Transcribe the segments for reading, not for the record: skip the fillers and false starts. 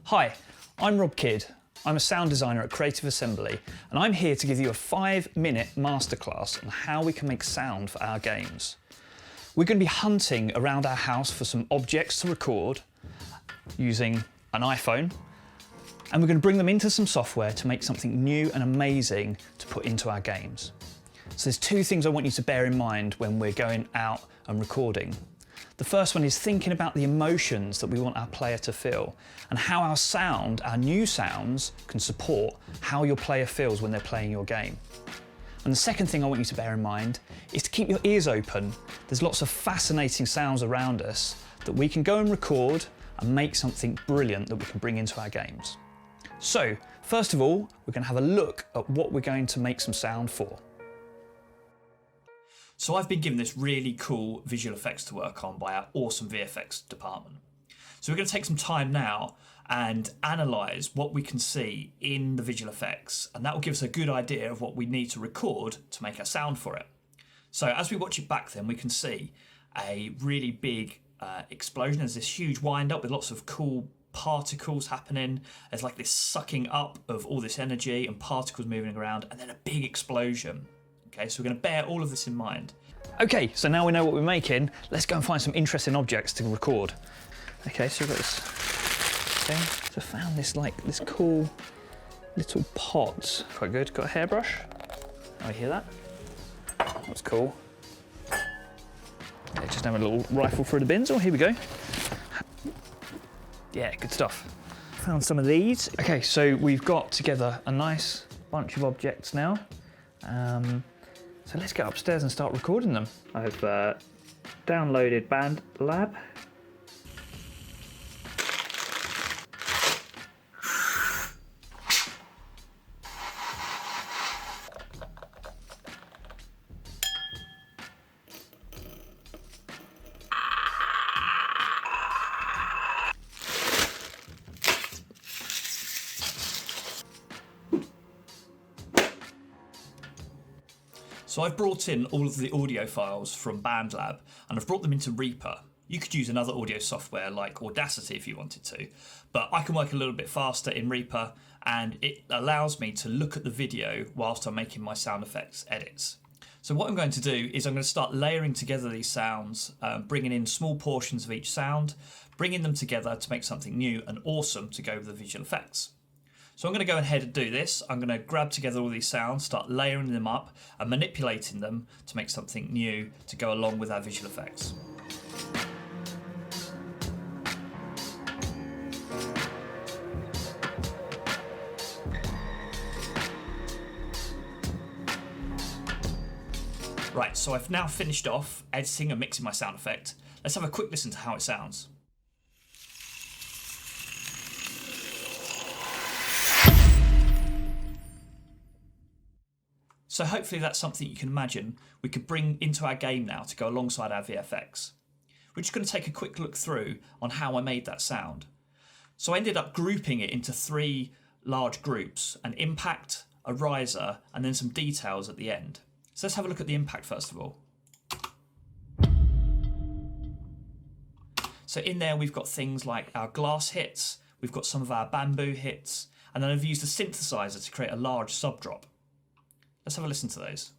Hi, I'm Rob Kidd. I'm a sound designer at Creative Assembly, and I'm here to give you a 5-minute masterclass on how we can make sound for our games. We're going to be hunting around our house for some objects to record using an iPhone, and we're going to bring them into some software to make something new and amazing to put into our games. So there's two things I want you to bear in mind when we're going out and recording. The first one is thinking about the emotions that we want our player to feel and how our sound, our new sounds, can support how your player feels when they're playing your game. And the second thing I want you to bear in mind is to keep your ears open. There's lots of fascinating sounds around us that we can go and record and make something brilliant that we can bring into our games. So, first of all, we're going to have a look at what we're going to make some sound for. So I've been given this really cool visual effects to work on by our awesome VFX department. So we're going to take some time now and analyse what we can see in the visual effects, and that will give us a good idea of what we need to record to make our sound for it. So as we watch it back then, we can see a really big explosion. There's this huge wind up with lots of cool particles happening. There's like this sucking up of all this energy and particles moving around, and then a big explosion. Okay, so we're going to bear all of this in mind. Okay, so now we know what we're making, let's go and find some interesting objects to record. Okay, so we've got this thing. So I found this cool little pot. Quite good. Got a hairbrush. Oh, you hear that? That's cool. Okay, just have a little rifle through the bins. Oh, here we go. Yeah, good stuff. Found some of these. Okay, so we've got together a nice bunch of objects now. So let's get upstairs and start recording them. I've downloaded BandLab. So I've brought in all of the audio files from BandLab and I've brought them into Reaper. You could use another audio software like Audacity if you wanted to, but I can work a little bit faster in Reaper and it allows me to look at the video whilst I'm making my sound effects edits. So what I'm going to do is I'm going to start layering together these sounds, bringing in small portions of each sound, bringing them together to make something new and awesome to go with the visual effects. So I'm going to go ahead and do this. I'm going to grab together all these sounds, start layering them up and manipulating them to make something new to go along with our visual effects. Right, so I've now finished off editing and mixing my sound effect. Let's have a quick listen to how it sounds. So hopefully that's something you can imagine we could bring into our game now to go alongside our VFX. We're just going to take a quick look through on how I made that sound. So I ended up grouping it into 3 large groups, an impact, a riser, and then some details at the end. So let's have a look at the impact first of all. So in there we've got things like our glass hits, we've got some of our bamboo hits, and then I've used a synthesizer to create a large sub drop. Let's have a listen to those.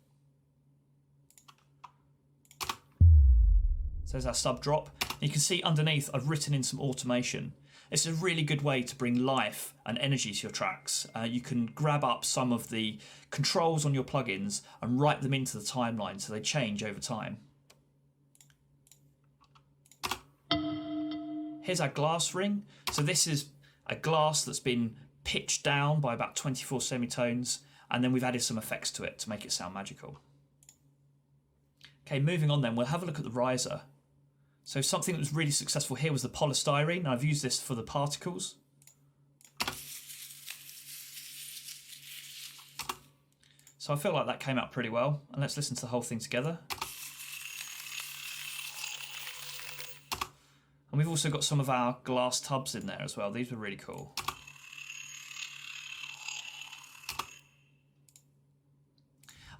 So there's our sub drop. You can see underneath I've written in some automation. It's a really good way to bring life and energy to your tracks. You can grab up some of the controls on your plugins and write them into the timeline so they change over time. Here's our glass ring. So this is a glass that's been pitched down by about 24 semitones, and then we've added some effects to it to make it sound magical. Okay, moving on then, we'll have a look at the riser. So something that was really successful here was the polystyrene, and I've used this for the particles. So I feel like that came out pretty well, and let's listen to the whole thing together. And we've also got some of our glass tubs in there as well. These were really cool.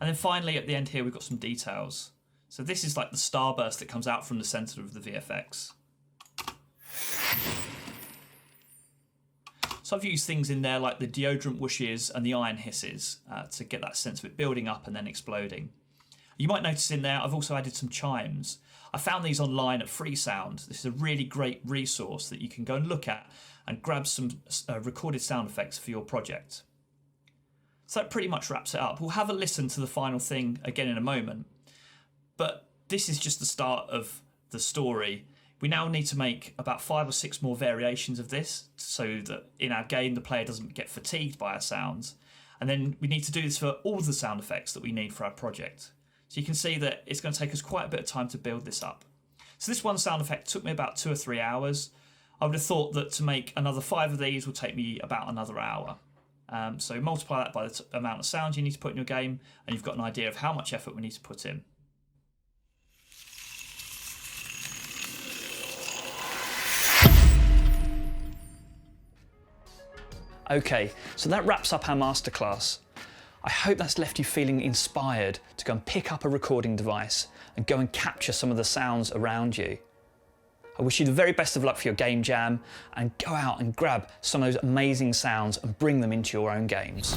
And then finally at the end here we've got some details. So this is like the starburst that comes out from the centre of the VFX. So I've used things in there like the deodorant whooshes and the iron hisses to get that sense of it building up and then exploding. You might notice in there I've also added some chimes. I found these online at Freesound. This is a really great resource that you can go and look at and grab some recorded sound effects for your project. So that pretty much wraps it up. We'll have a listen to the final thing again in a moment, but this is just the start of the story. We now need to make about 5 or 6 more variations of this so that in our game the player doesn't get fatigued by our sounds. And then we need to do this for all the sound effects that we need for our project. So you can see that it's going to take us quite a bit of time to build this up. So this one sound effect took me about 2 or 3 hours. I would have thought that to make another 5 of these would take me about another hour. So multiply that by the amount of sound you need to put in your game, and you've got an idea of how much effort we need to put in. Okay, so that wraps up our masterclass. I hope that's left you feeling inspired to go and pick up a recording device and go and capture some of the sounds around you. I wish you the very best of luck for your game jam, and go out and grab some of those amazing sounds and bring them into your own games.